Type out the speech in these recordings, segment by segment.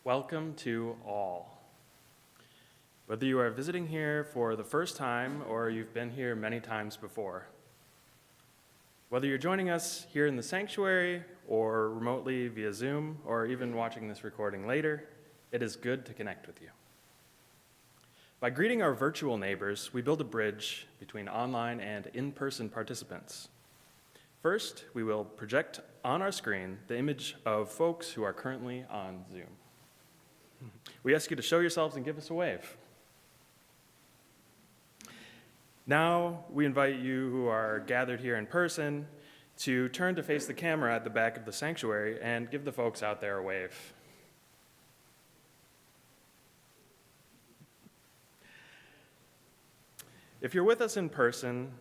Welcome to all. Whether you are visiting here for the first time or you've been here many times before, whether you're joining us here in the sanctuary or remotely via Zoom or even watching this recording later, it is good to connect with you. By greeting our virtual neighbors, we build a bridge between online and in-person participants. First, we will project on our screen the image of folks who are currently on Zoom. We ask you to show yourselves and give us a wave. Now, we invite you who are gathered here in person to turn to face the camera at the back of the sanctuary and give the folks out there a wave. If you're with us in person,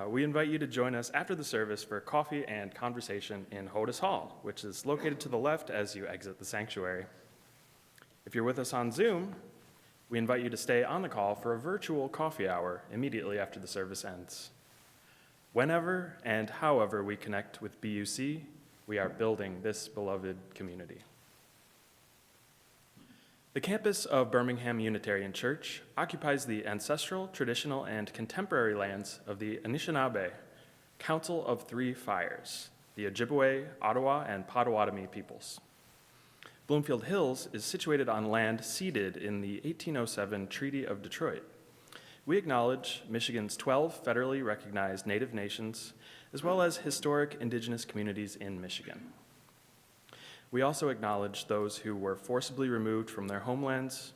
we invite you to join us after the service for coffee and conversation in Hodis Hall, which is located to the left as you exit the sanctuary. If you're with us on Zoom, we invite you to stay on the call for a virtual coffee hour immediately after the service ends. Whenever and however we connect with BUC, we are building this beloved community. The campus of Birmingham Unitarian Church occupies the ancestral, traditional, and contemporary lands of the Anishinaabe, Council of Three Fires, the Ojibwe, Ottawa, and Potawatomi peoples. Bloomfield Hills is situated on land ceded in the 1807 Treaty of Detroit. We acknowledge Michigan's 12 federally recognized Native nations, as well as historic indigenous communities in Michigan. We also acknowledge those who were forcibly removed from their homelands,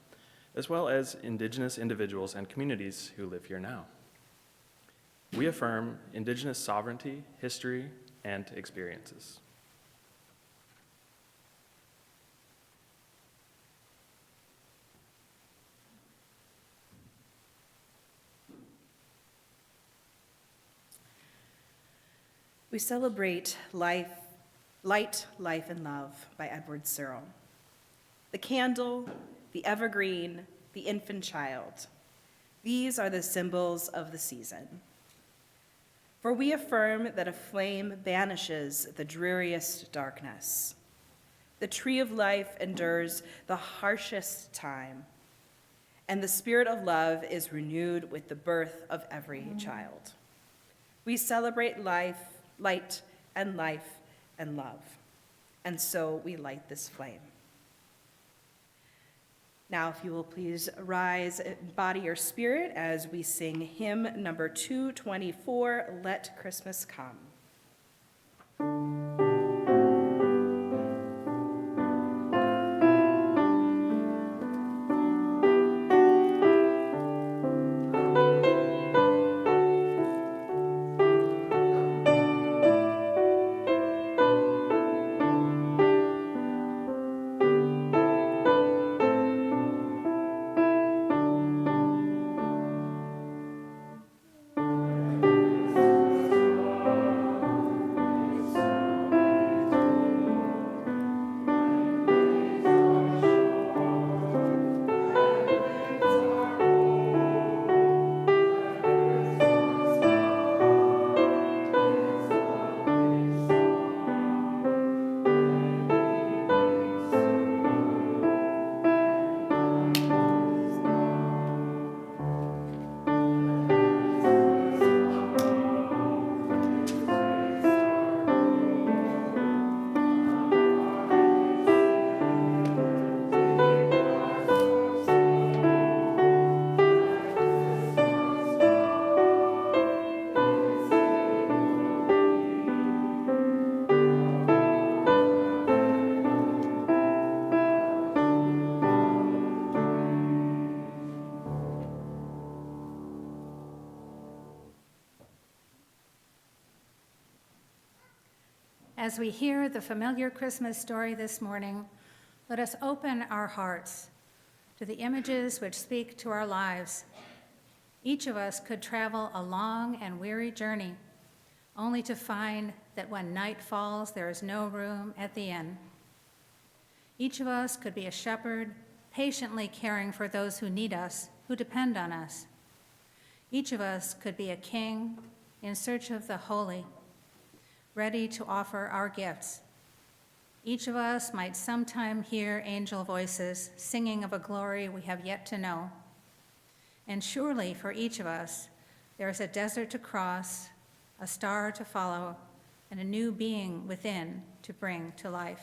as well as indigenous individuals and communities who live here now. We affirm indigenous sovereignty, history, and experiences. We celebrate Light, Life, and Love by Edward Searle. The candle, the evergreen, the infant child. These are the symbols of the season. For we affirm that a flame banishes the dreariest darkness. The tree of life endures the harshest time, and the spirit of love is renewed with the birth of every child. We celebrate life, light, and life, and love. And so we light this flame. Now, if you will please rise, body or spirit, as we sing hymn number 224, Let Christmas Come. As we hear the familiar Christmas story this morning, let us open our hearts to the images which speak to our lives. Each of us could travel a long and weary journey, only to find that when night falls, there is no room at the inn. Each of us could be a shepherd, patiently caring for those who need us, who depend on us. Each of us could be a king in search of the holy, ready to offer our gifts. Each of us might sometime hear angel voices singing of a glory we have yet to know. And surely for each of us, there is a desert to cross, a star to follow, and a new being within to bring to life.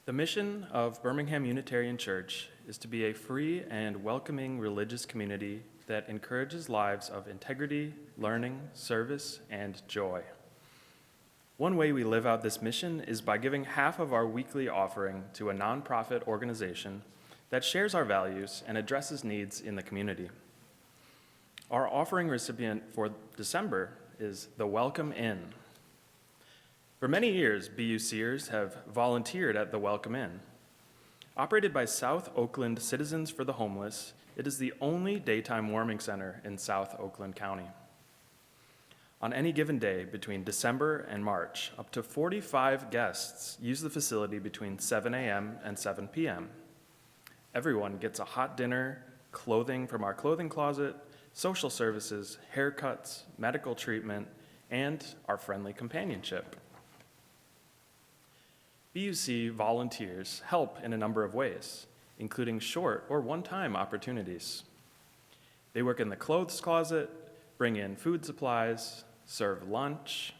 The mission of Birmingham Unitarian Church is to be a free and welcoming religious community that encourages lives of integrity, learning, service, and joy. One way we live out this mission is by giving half of our weekly offering to a nonprofit organization that shares our values and addresses needs in the community. Our offering recipient for December is the Welcome Inn. For many years, BUCers have volunteered at the Welcome Inn. Operated by South Oakland Citizens for the Homeless, it is the only daytime warming center in South Oakland County. On any given day between December and March, up to 45 guests use the facility between 7 a.m. and 7 p.m. Everyone gets a hot dinner, clothing from our clothing closet, social services, haircuts, medical treatment, and our friendly companionship. BUC volunteers help in a number of ways, including short or one-time opportunities. They work in the clothes closet, bring in food supplies, serve lunch,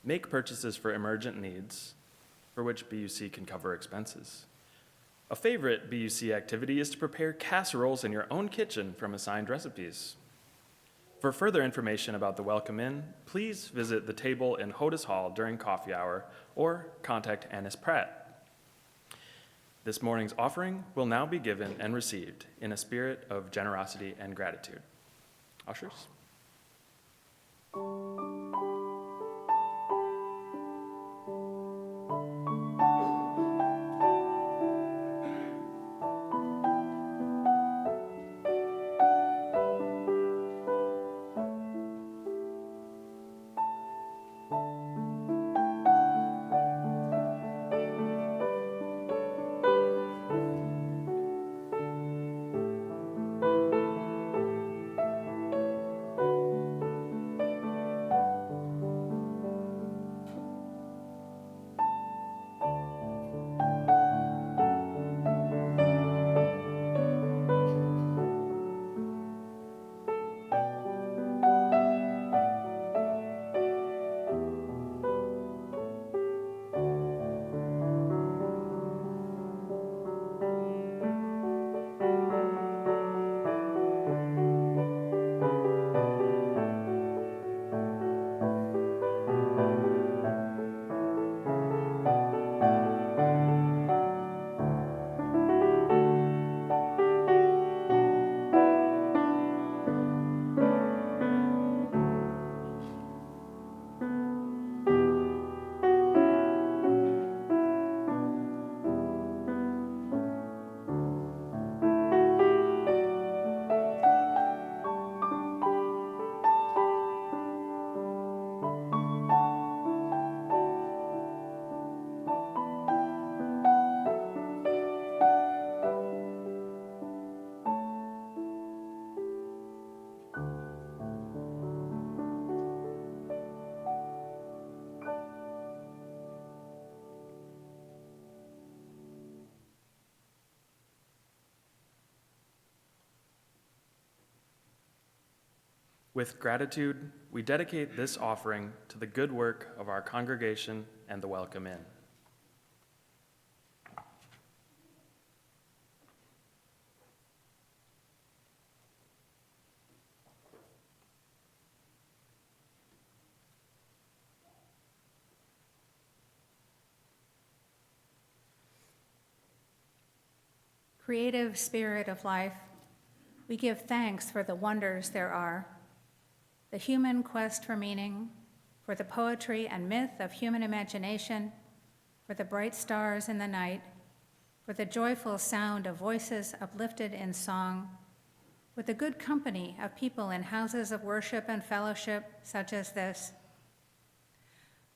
make purchases for emergent needs, for which BUC can cover expenses. A favorite BUC activity is to prepare casseroles in your own kitchen from assigned recipes. For further information about the Welcome Inn, please visit the table in Hodis Hall during coffee hour or contact Annis Pratt. This morning's offering will now be given and received in a spirit of generosity and gratitude. Ushers. With gratitude, we dedicate this offering to the good work of our congregation and the Welcome Inn. Creative Spirit of life, we give thanks for the wonders there are, the human quest for meaning, for the poetry and myth of human imagination, for the bright stars in the night, for the joyful sound of voices uplifted in song, for the good company of people in houses of worship and fellowship such as this.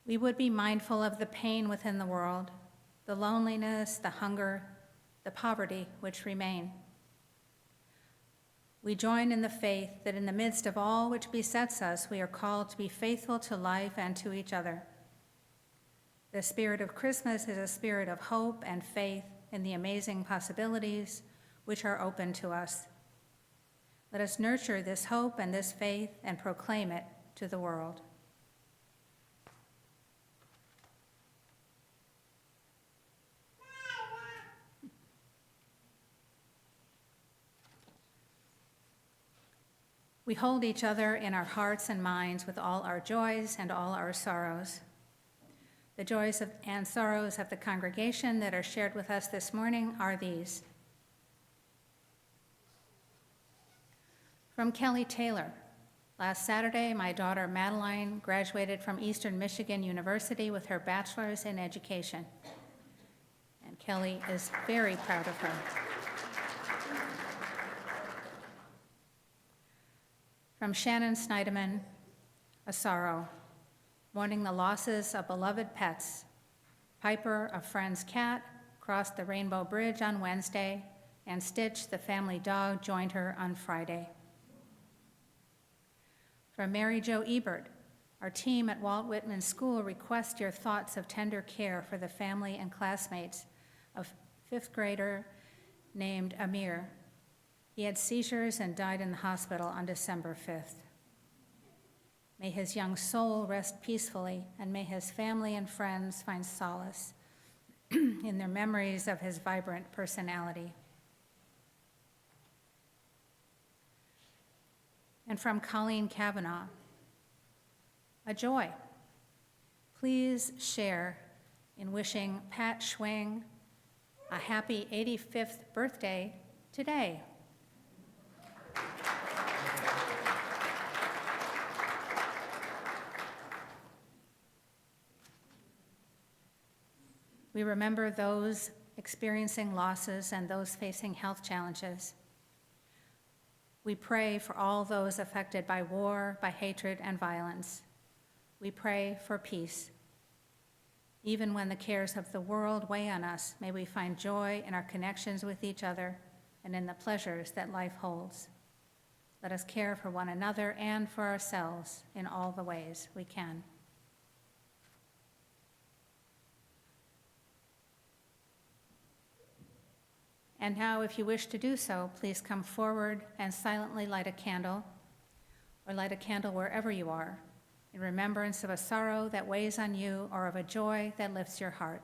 We would be mindful of the pain within the world, the loneliness, the hunger, the poverty which remain. We join in the faith that in the midst of all which besets us, we are called to be faithful to life and to each other. The spirit of Christmas is a spirit of hope and faith in the amazing possibilities which are open to us. Let us nurture this hope and this faith and proclaim it to the world. We hold each other in our hearts and minds with all our joys and all our sorrows. The joys and sorrows of the congregation that are shared with us this morning are these. From Kelly Taylor, last Saturday, my daughter Madeline graduated from Eastern Michigan University with her bachelor's in education. And Kelly is very proud of her. From Shannon Snyderman, a sorrow, mourning the losses of beloved pets. Piper, a friend's cat, crossed the Rainbow Bridge on Wednesday, and Stitch, the family dog, joined her on Friday. From Mary Jo Ebert, our team at Walt Whitman School requests your thoughts of tender care for the family and classmates of fifth grader named Amir. He had seizures and died in the hospital on December 5th. May his young soul rest peacefully, and may his family and friends find solace in their memories of his vibrant personality. And from Colleen Kavanaugh, a joy. Please share in wishing Pat Schwing a happy 85th birthday today. We remember those experiencing losses and those facing health challenges. We pray for all those affected by war, by hatred, and violence. We pray for peace. Even when the cares of the world weigh on us, may we find joy in our connections with each other and in the pleasures that life holds. Let us care for one another and for ourselves in all the ways we can. And now, if you wish to do so, please come forward and silently light a candle, or light a candle wherever you are, in remembrance of a sorrow that weighs on you or of a joy that lifts your heart.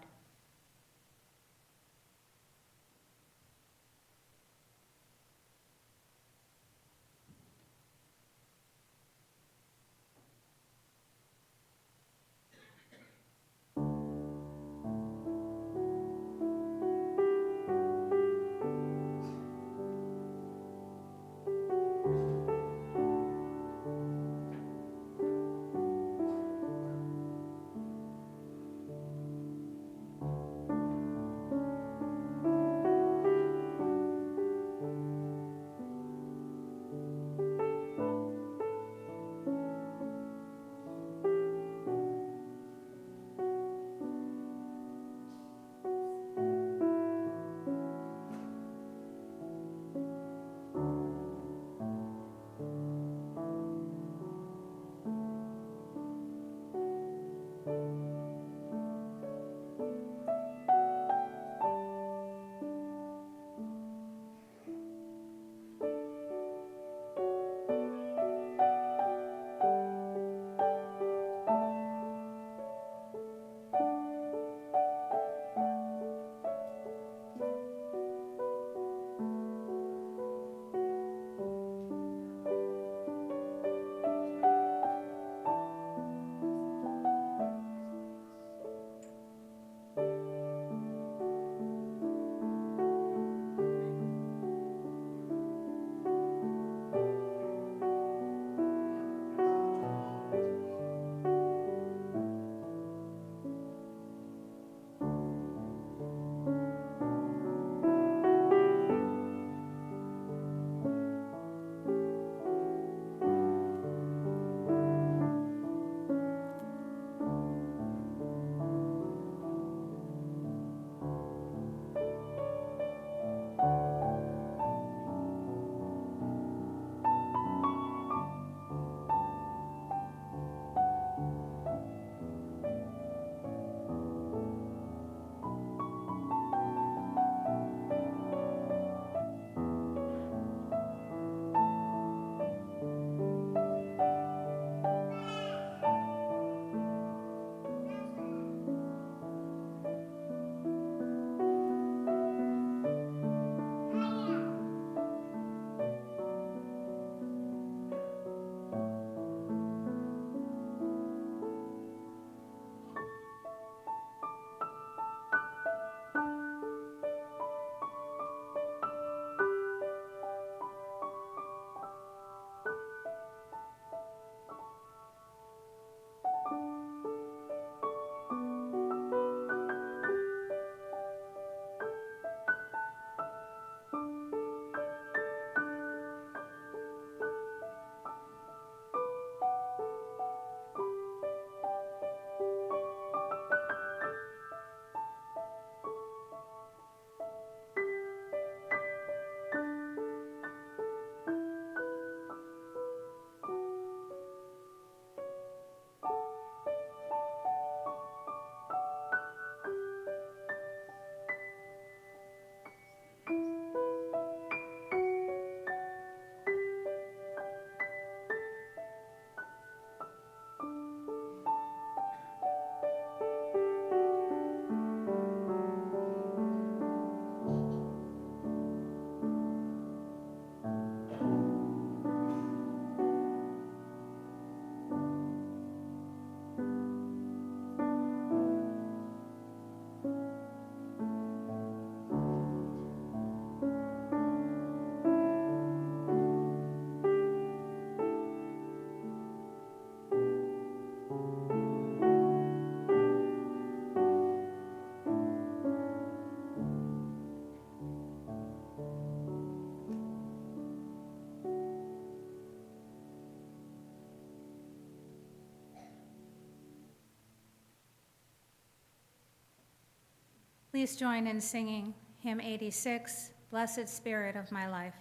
Please join in singing hymn 86, Blessed Spirit of My Life.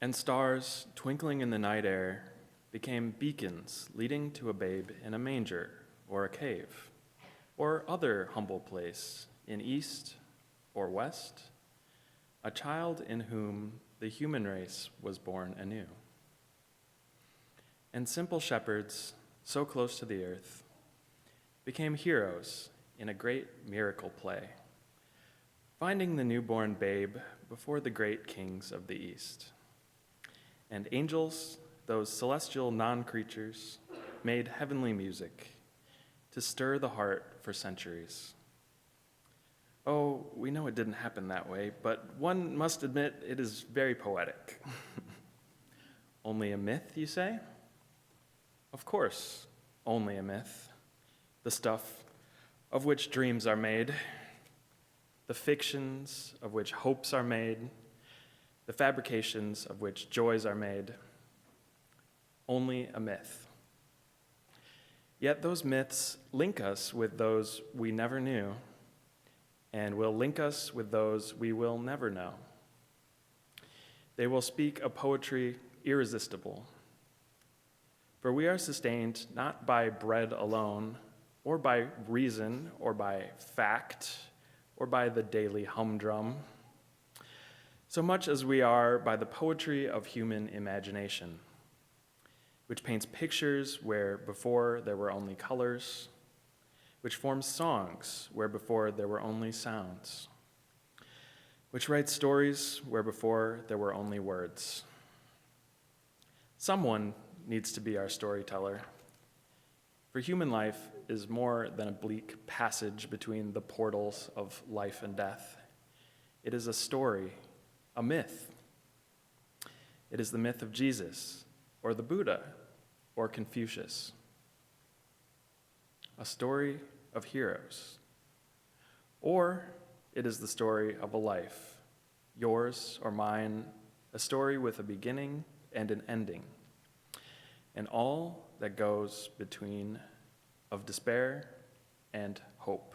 And stars twinkling in the night air became beacons leading to a babe in a manger or a cave or other humble place in east or west, a child in whom the human race was born anew. And simple shepherds, so close to the earth, became heroes in a great miracle play, finding the newborn babe before the great kings of the east. And angels, those celestial non-creatures, made heavenly music to stir the heart for centuries. Oh, we know it didn't happen that way, but one must admit it is very poetic. Only a myth, you say? Of course, only a myth. The stuff of which dreams are made, the fictions of which hopes are made, the fabrications of which joys are made. Only a myth. Yet those myths link us with those we never knew, and will link us with those we will never know. They will speak a poetry irresistible, for we are sustained not by bread alone, or by reason, or by fact, or by the daily humdrum, so much as we are by the poetry of human imagination, which paints pictures where before there were only colors, which forms songs where before there were only sounds, which writes stories where before there were only words. Someone needs to be our storyteller, for human life is more than a bleak passage between the portals of life and death. It is a story, a myth. It is the myth of Jesus, or the Buddha, or Confucius. A story of heroes. Or it is the story of a life, yours or mine, a story with a beginning and an ending, and all that goes between of despair and hope.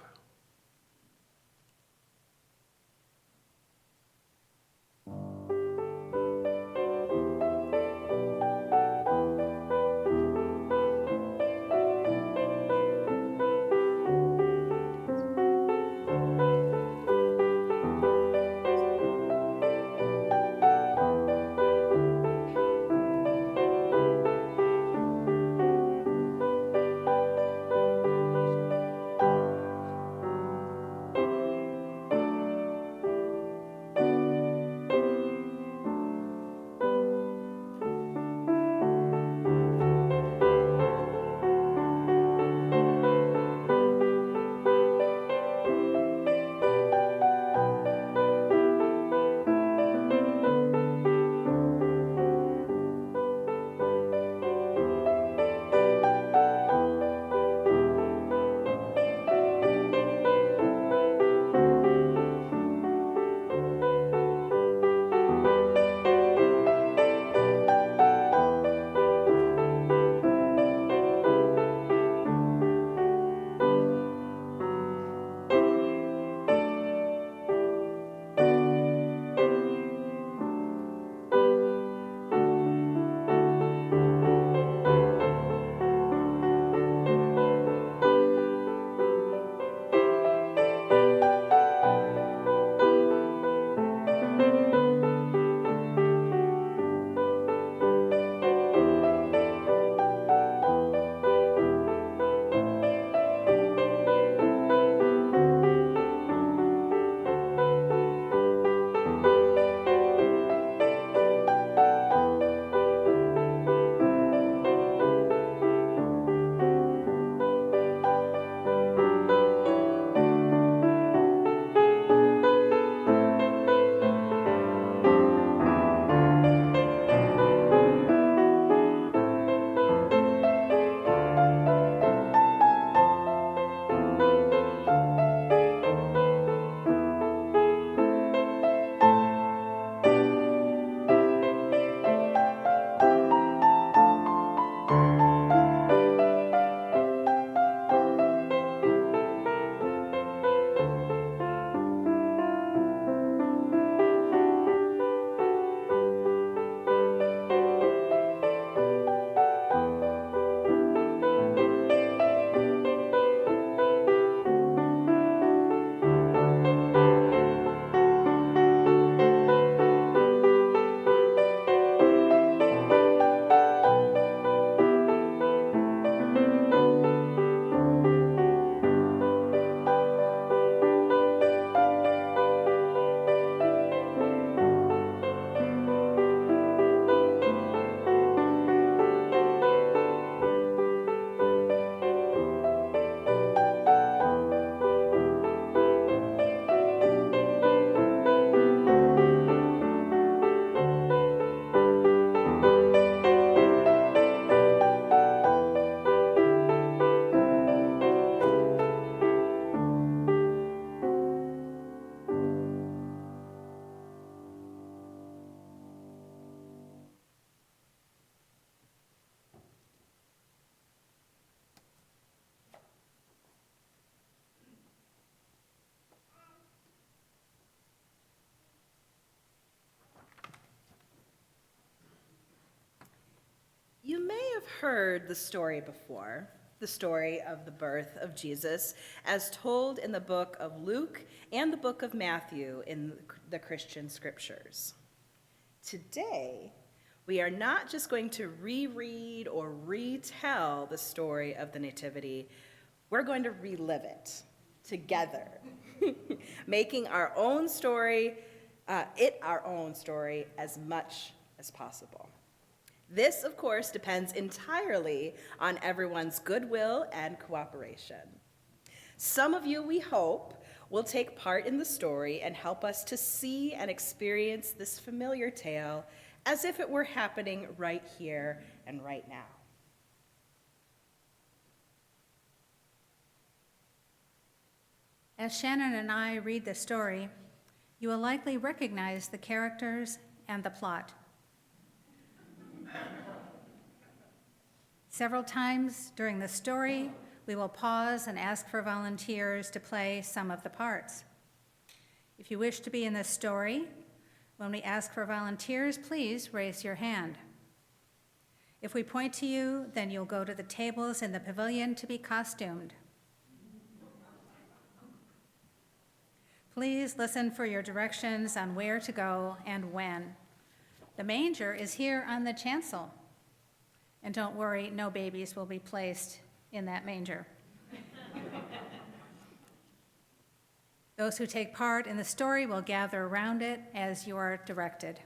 may have heard the story before, the story of the birth of Jesus, as told in the book of Luke and the book of Matthew in the Christian scriptures. Today, we are not just going to reread or retell the story of the Nativity, we're going to relive it together, making our own story, our own story as much as possible. This, of course, depends entirely on everyone's goodwill and cooperation. Some of you, we hope, will take part in the story and help us to see and experience this familiar tale as if it were happening right here and right now. As Shannon and I read the story, you will likely recognize the characters and the plot. Several times during the story, we will pause and ask for volunteers to play some of the parts. If you wish to be in this story, when we ask for volunteers, please raise your hand. If we point to you, then you'll go to the tables in the pavilion to be costumed. Please listen for your directions on where to go and when. The manger is here on the chancel. And don't worry, no babies will be placed in that manger. Those who take part in the story will gather around it as you are directed.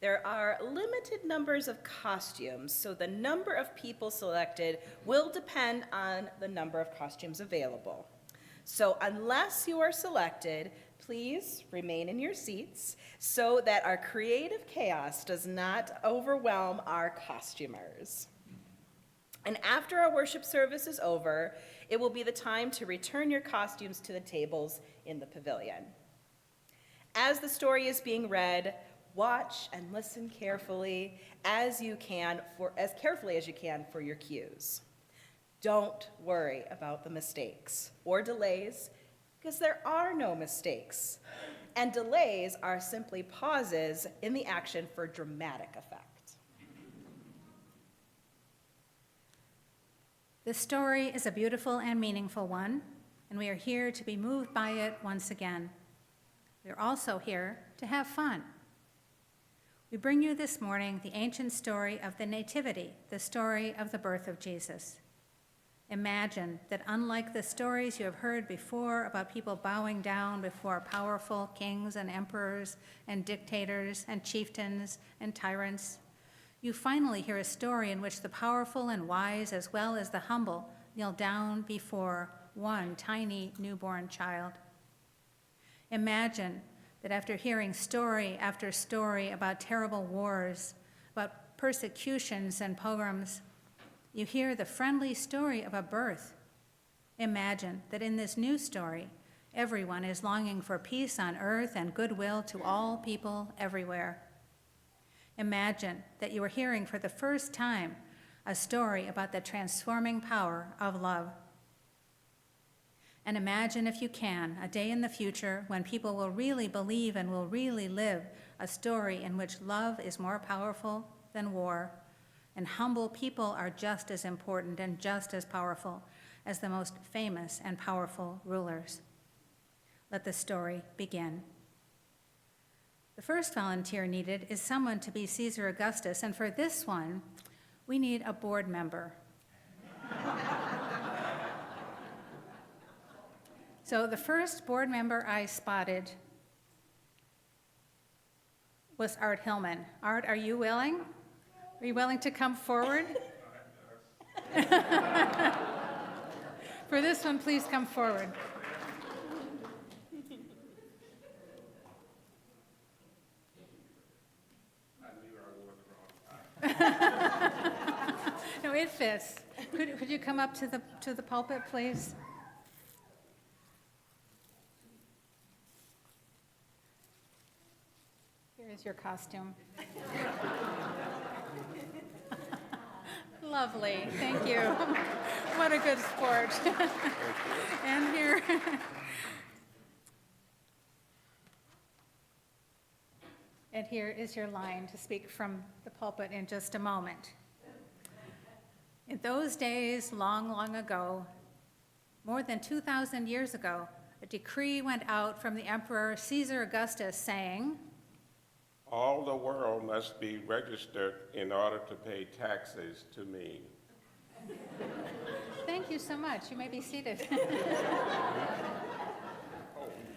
There are limited numbers of costumes, so the number of people selected will depend on the number of costumes available. So unless you are selected, please remain in your seats so that our creative chaos does not overwhelm our costumers. And after our worship service is over, it will be the time to return your costumes to the tables in the pavilion. As the story is being read, watch and listen carefully as carefully as you can for your cues. Don't worry about the mistakes or delays, because there are no mistakes, and delays are simply pauses in the action for dramatic effect. This story is a beautiful and meaningful one, and we are here to be moved by it once again. We are also here to have fun. We bring you this morning the ancient story of the Nativity, the story of the birth of Jesus. Imagine that unlike the stories you have heard before about people bowing down before powerful kings and emperors and dictators and chieftains and tyrants, you finally hear a story in which the powerful and wise, as well as the humble, kneel down before one tiny newborn child. Imagine that after hearing story after story about terrible wars, about persecutions and pogroms, you hear the friendly story of a birth. Imagine that in this new story, everyone is longing for peace on earth and goodwill to all people everywhere. Imagine that you are hearing for the first time a story about the transforming power of love. And imagine, if you can, a day in the future when people will really believe and will really live a story in which love is more powerful than war, and humble people are just as important and just as powerful as the most famous and powerful rulers. Let the story begin. The first volunteer needed is someone to be Caesar Augustus, and for this one, we need a board member. So the first board member I spotted was Art Hillman. Art, are you willing? Are you willing to come forward? For this one, please come forward. No, it fits. Could you come up to the pulpit, please? Here is your costume. Lovely, thank you. What a good sport. And here. And here is your line to speak from the pulpit in just a moment. In those days, long, long ago, more than 2,000 years ago, a decree went out from the Emperor Caesar Augustus saying, all the world must be registered in order to pay taxes to me. Thank you so much. You may be seated. Oh,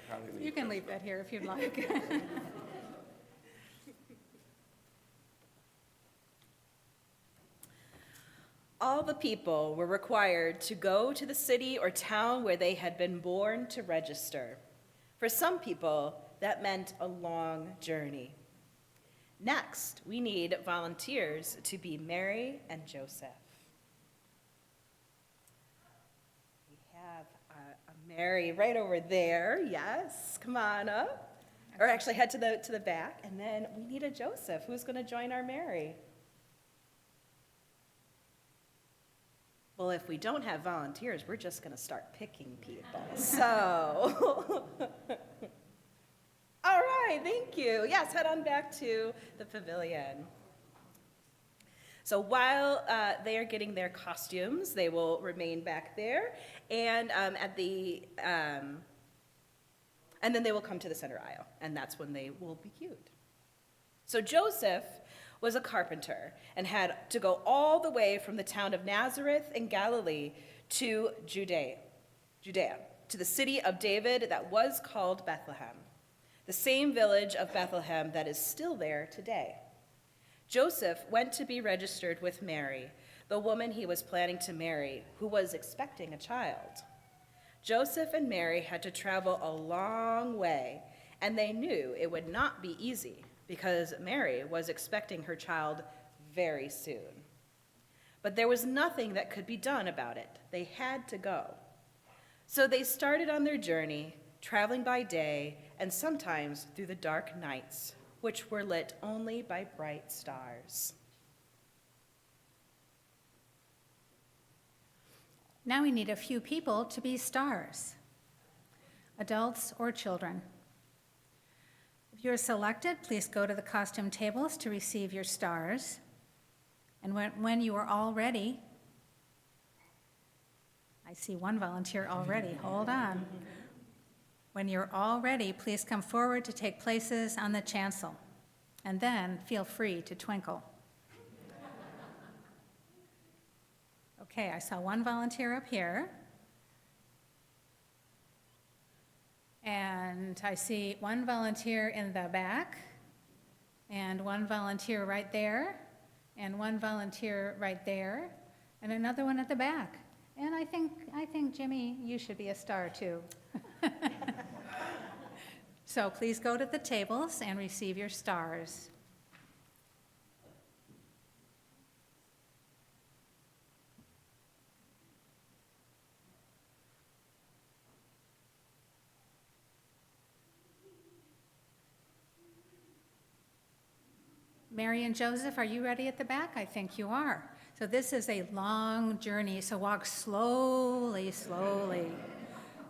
probably need You can this leave that here if you'd like. All the people were required to go to the city or town where they had been born to register. For some people, that meant a long journey. Next, we need volunteers to be Mary and Joseph. We have a Mary right over there. Yes, come on up. Or actually head to the back. And then we need a Joseph. Who's going to join our Mary? Well, if we don't have volunteers, we're just going to start picking people. So, all right, thank you. Yes, head on back to the pavilion. So while they are getting their costumes, they will remain back there, and and then they will come to the center aisle, and that's when they will be cued. So Joseph was a carpenter and had to go all the way from the town of Nazareth in Galilee to Judea, to the city of David that was called Bethlehem, the same village of Bethlehem that is still there today. Joseph went to be registered with Mary, the woman he was planning to marry, who was expecting a child. Joseph and Mary had to travel a long way, and they knew it would not be easy because Mary was expecting her child very soon. But there was nothing that could be done about it. They had to go. So they started on their journey, traveling by day and sometimes through the dark nights, which were lit only by bright stars. Now we need a few people to be stars, adults or children. If you're selected, please go to the costume tables to receive your stars. And when you are all ready, I see one volunteer already, hold on. When you're all ready, please come forward to take places on the chancel, and then feel free to twinkle. Okay, I saw one volunteer up here. And I see one volunteer in the back, and one volunteer right there, and one volunteer right there, and another one at the back. And I think Jimmy, you should be a star too. So please go to the tables and receive your stars. Mary and Joseph, are you ready at the back? I think you are. So this is a long journey, so walk slowly, slowly,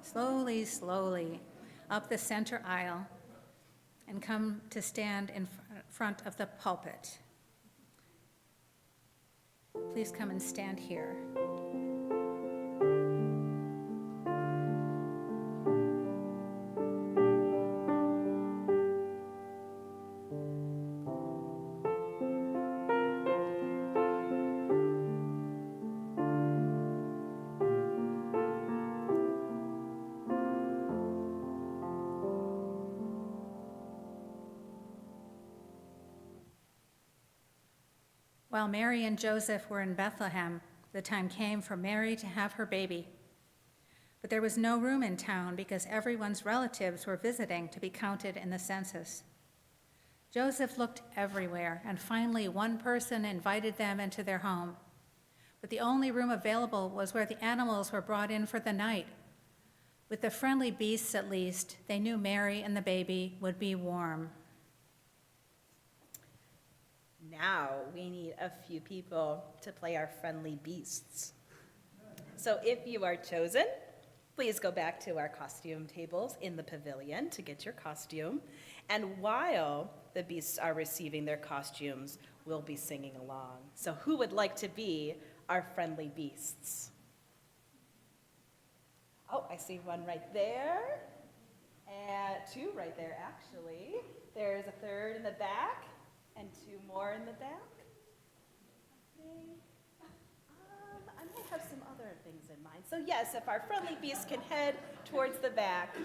slowly, slowly up the center aisle and come to stand in front of the pulpit. Please come and stand here. While Mary and Joseph were in Bethlehem, the time came for Mary to have her baby. But there was no room in town because everyone's relatives were visiting to be counted in the census. Joseph looked everywhere, and finally one person invited them into their home. But the only room available was where the animals were brought in for the night. With the friendly beasts, at least, they knew Mary and the baby would be warm. Now we need a few people to play our friendly beasts. So if you are chosen, please go back to our costume tables in the pavilion to get your costume. And while the beasts are receiving their costumes, we'll be singing along. So who would like to be our friendly beasts? Oh, I see one right there, and two right there, actually. There's a third in the back, and two more in the back. I might have some other things in mind. So yes, if our friendly beasts can head towards the back.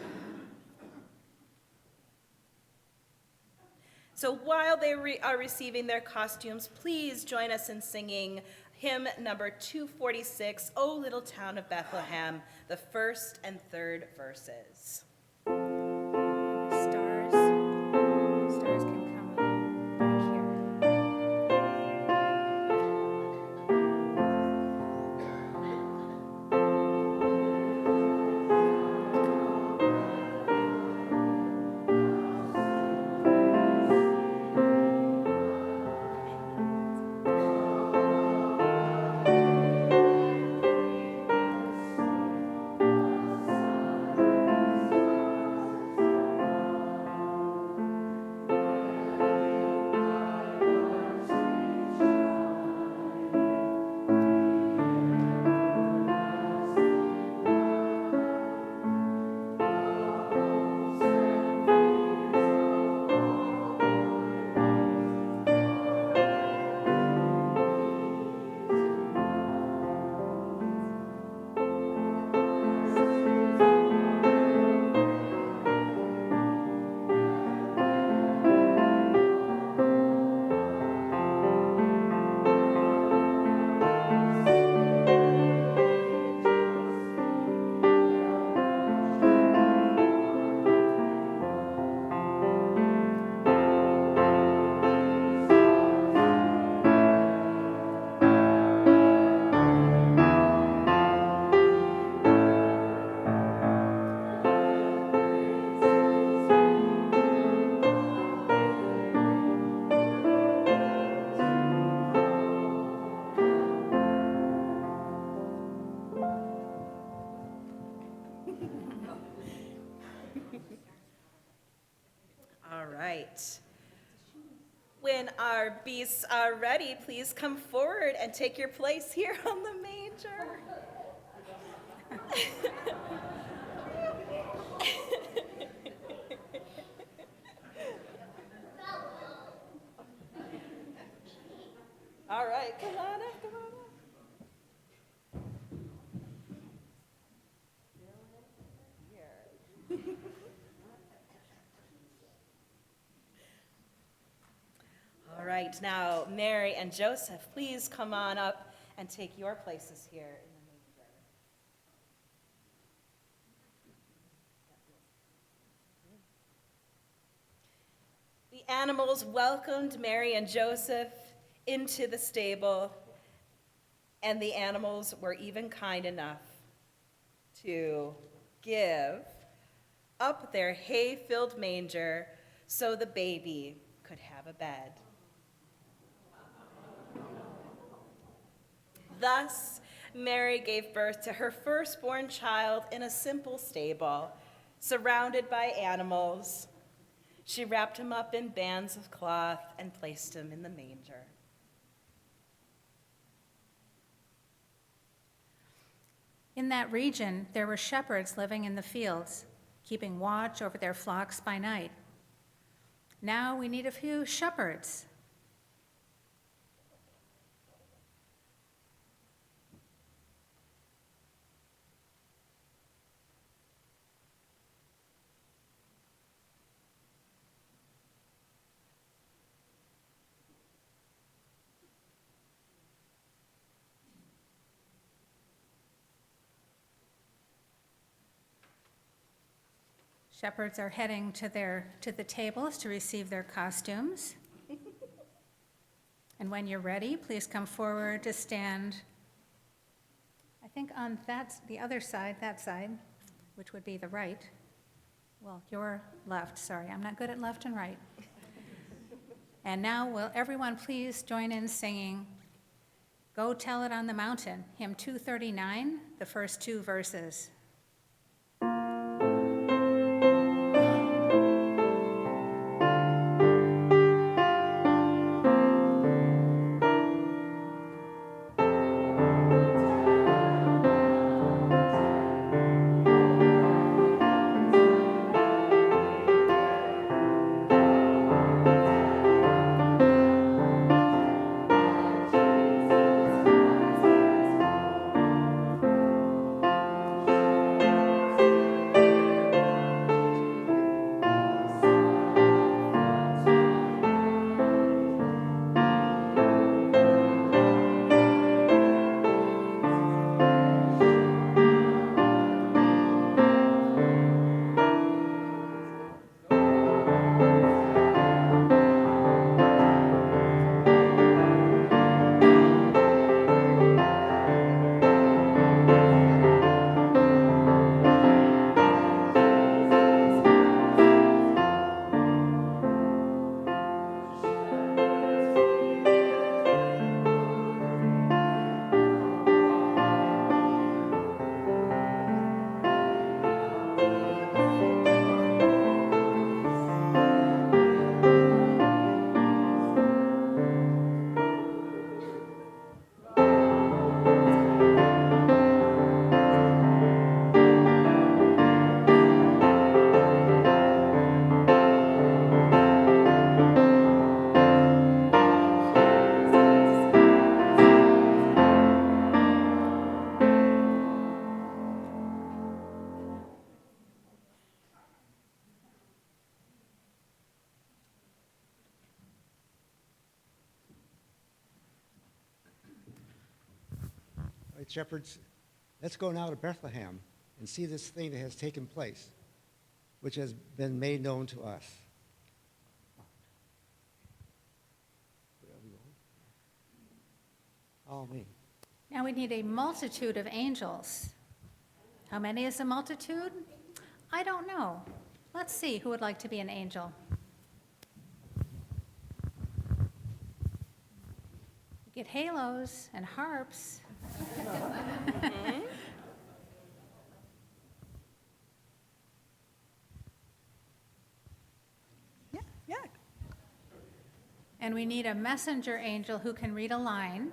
So while they are receiving their costumes, please join us in singing hymn number 246, O Little Town of Bethlehem, the first and third verses. Stars can come back here. All right. When our beasts are ready, please come forward and take your place here on the manger. All right, come on up, come on up. Here. All right, now Mary and Joseph, please come on up and take your places here in the manger. The animals welcomed Mary and Joseph into the stable, and the animals were even kind enough to give up their hay-filled manger so the baby could have a bed. Thus, Mary gave birth to her firstborn child in a simple stable, surrounded by animals. She wrapped him up in bands of cloth and placed him in the manger. In that region, there were shepherds living in the fields, keeping watch over their flocks by night. Now we need a few shepherds. Shepherds are heading to the tables to receive their costumes. And when you're ready, please come forward to stand, I think on the other side, that side, which would be the right. Well, your left, sorry, I'm not good at left and right. And now will everyone please join in singing Go Tell It on the Mountain, hymn 239, the first two verses. right, shepherds, let's go now to Bethlehem and see this thing that has taken place, which has been made known to us. Where are we going? Oh, me. Now we need a multitude of angels. How many is a multitude? I don't know. Let's see who would like to be an angel. You get halos and harps. Yeah, yeah. And we need a messenger angel who can read a line.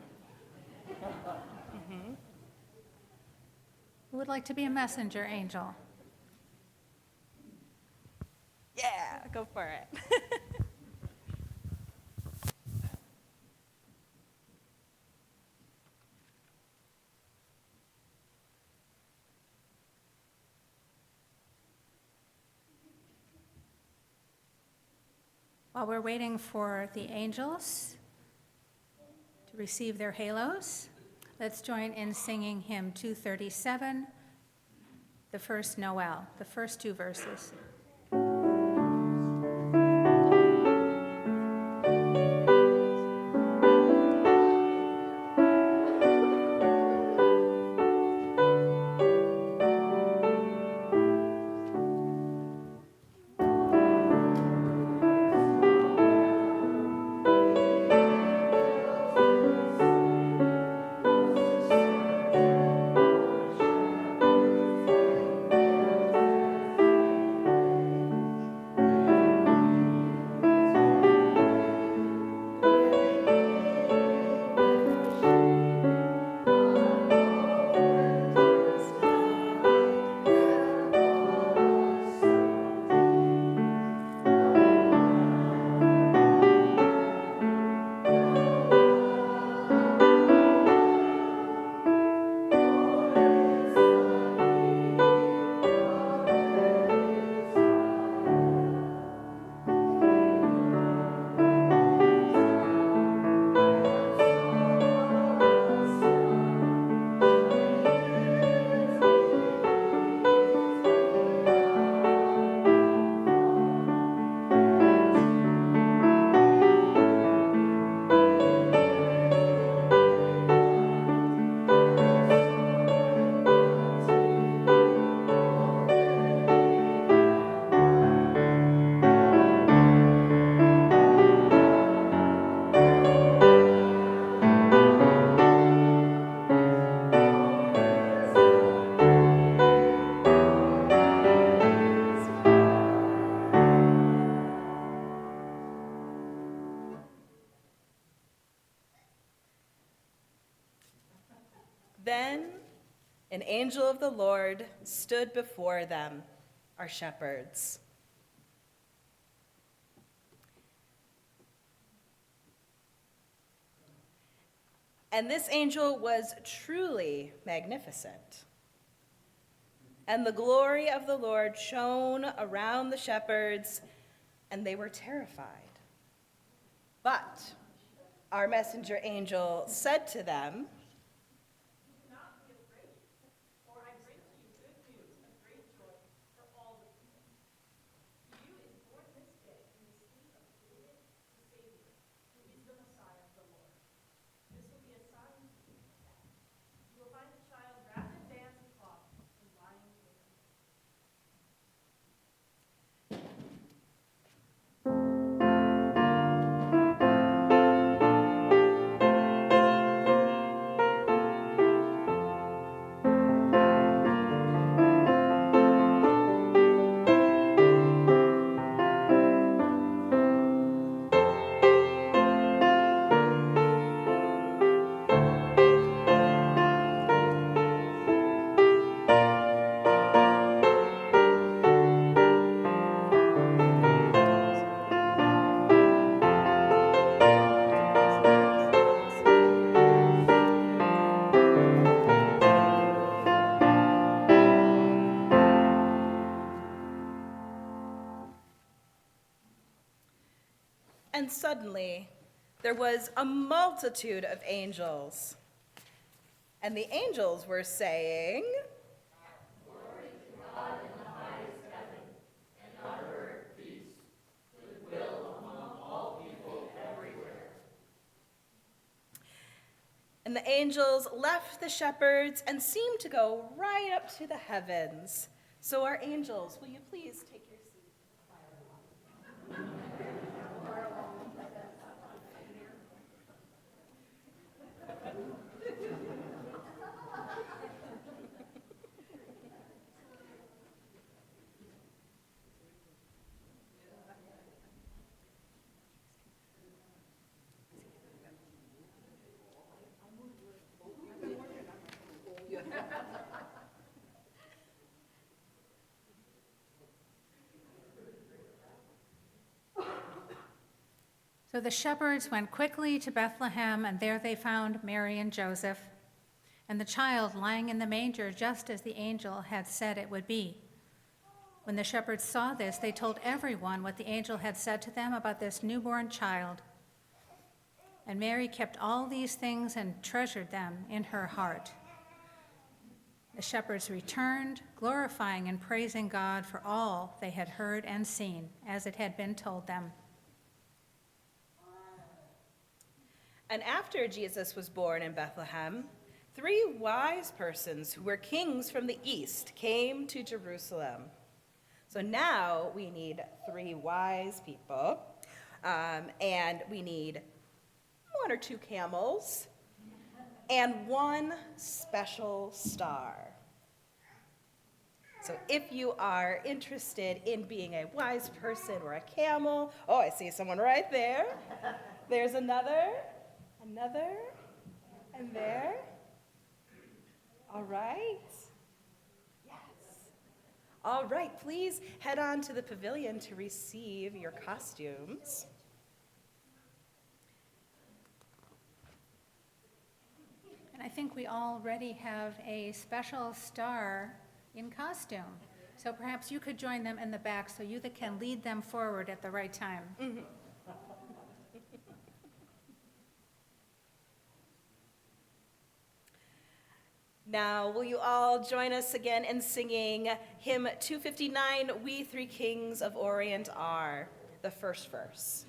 Who would like to be a messenger angel? Yeah, go for it. While we're waiting for the angels to receive their halos, let's join in singing hymn 237, the first Noel, the first two verses. Then an angel of the Lord stood before them, our shepherds. And this angel was truly magnificent. And the glory of the Lord shone around the shepherds, and they were terrified. But our messenger angel said to them, "Do not be afraid, for I bring to you good news of great joy for all the people. To you is born this day in the city of David a Savior, who is the Messiah, the Lord. This will be a sign to you. You will find a child wrapped in bands of cloth and lying in a manger." and suddenly there was a multitude of angels And the angels were saying, and the angels left the shepherds and seemed to go right up to the heavens. So our angels, will you please take your seat? So the shepherds went quickly to Bethlehem, and there they found Mary and Joseph, and the child lying in the manger, just as the angel had said it would be. When the shepherds saw this, they told everyone what the angel had said to them about this newborn child. And Mary kept all these things and treasured them in her heart. The shepherds returned, glorifying and praising God for all they had heard and seen, as it had been told them. And after Jesus was born in Bethlehem, 3 wise persons who were kings from the east came to Jerusalem. So now we need 3 wise people, and we need 1 or 2 camels, and 1 special star. So if you are interested in being a wise person or a camel, oh, I see someone right there. There's another, and there. All right. Yes. All right, please head on to the pavilion to receive your costumes. And I think we already have a special star in costume. So perhaps you could join them in the back so you can lead them forward at the right time. Now, will you all join us again in singing hymn 259, We Three Kings of Orient Are, the first verse.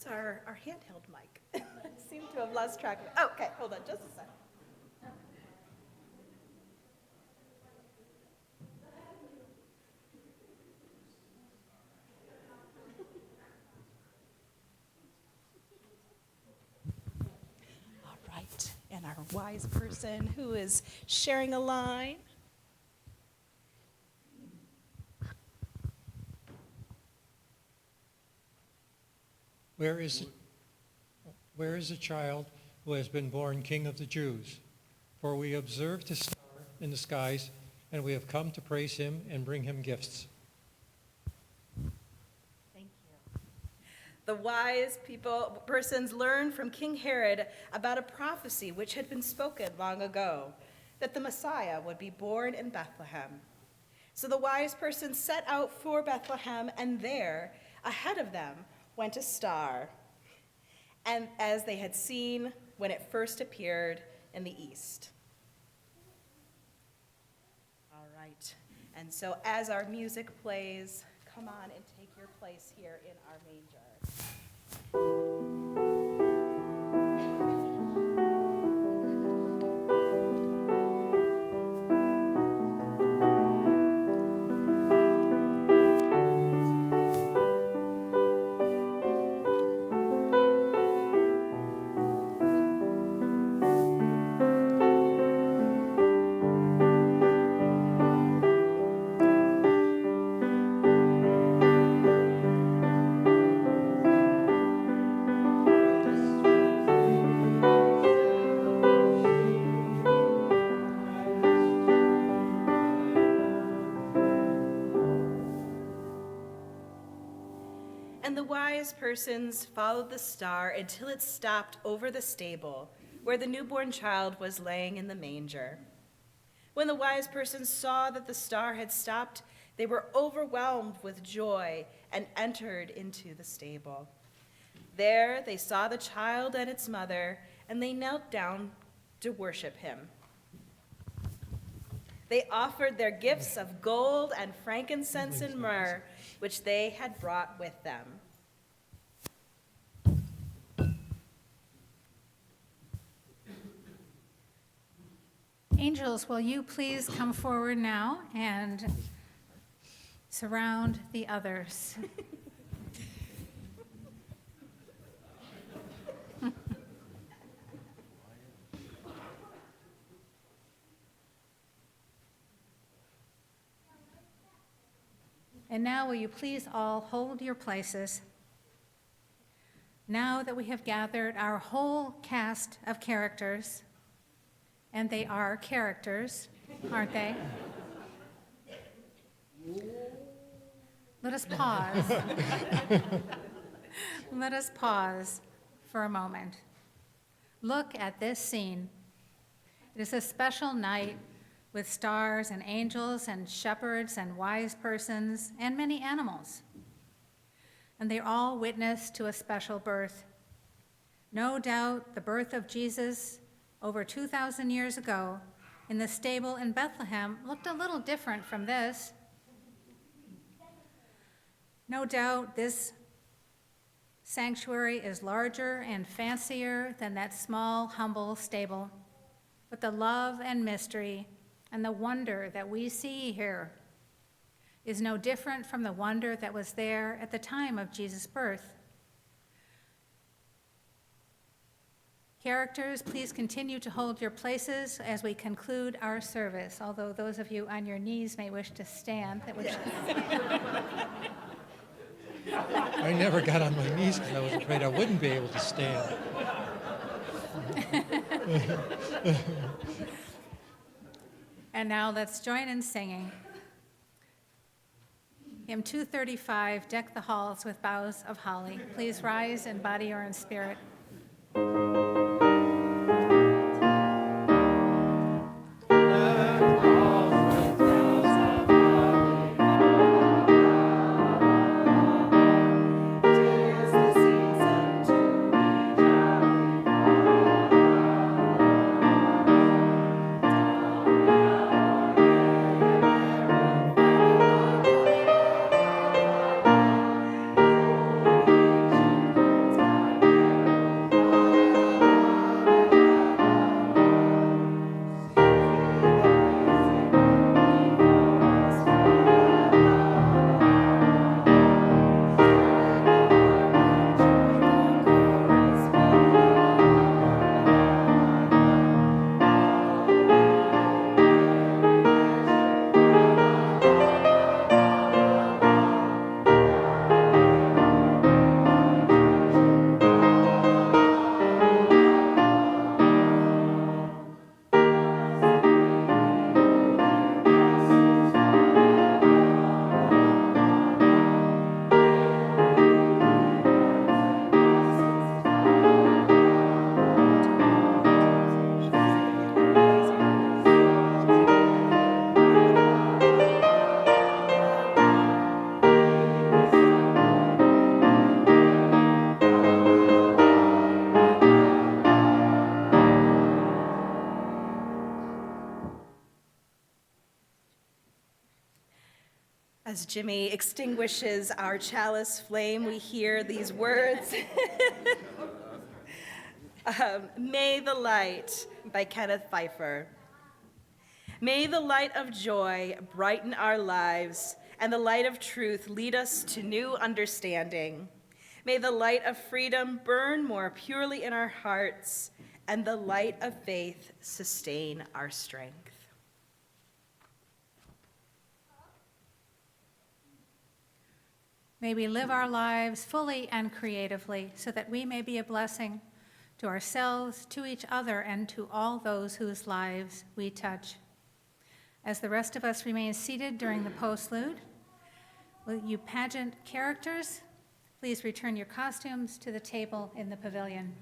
Where's our handheld mic? I seem to have lost track of it. Oh, okay, hold on just a second. All right, and our wise person who is sharing a line. Where is the child who has been born King of the Jews? For we observed his star in the skies, and we have come to praise him and bring him gifts. Thank you. The wise persons learned from King Herod about a prophecy which had been spoken long ago, that the Messiah would be born in Bethlehem. So the wise persons set out for Bethlehem, and there, ahead of them, went a star, and as they had seen when it first appeared in the east. All right, and so as our music plays, come on and take your place here in our manger. wise persons followed the star until it stopped over the stable where the newborn child was laying in the manger. When the wise persons saw that the star had stopped, they were overwhelmed with joy and entered into the stable. There they saw the child and its mother, and they knelt down to worship him. They offered their gifts of gold and frankincense and myrrh, which they had brought with them. Angels, will you please come forward now and surround the others? And now will you please all hold your places? Now that we have gathered our whole cast of characters, and they are characters, aren't they? Let us pause. Let us pause for a moment. Look at this scene. It is a special night with stars and angels and shepherds and wise persons and many animals. And they all witness to a special birth. No doubt the birth of Jesus over 2,000 years ago in the stable in Bethlehem looked a little different from this. No doubt this sanctuary is larger and fancier than that small, humble stable, but the love and mystery and the wonder that we see here is no different from the wonder that was there at the time of Jesus' birth. Characters, please continue to hold your places as we conclude our service, although those of you on your knees may wish to stand. I never got on my knees because I was afraid I wouldn't be able to stand. And now let's join in singing. Hymn 235, Deck the Halls with Boughs of Holly. Please rise in body or in spirit. As Jimmy extinguishes our chalice flame, we hear these words. May the Light by Kenneth Pfeiffer. May the light of joy brighten our lives, and the light of truth lead us to new understanding. May the light of freedom burn more purely in our hearts, and the light of faith sustain our strength. May we live our lives fully and creatively so that we may be a blessing to ourselves, to each other, and to all those whose lives we touch. As the rest of us remain seated during the postlude, will you pageant characters Please return your costumes to the table in the pavilion.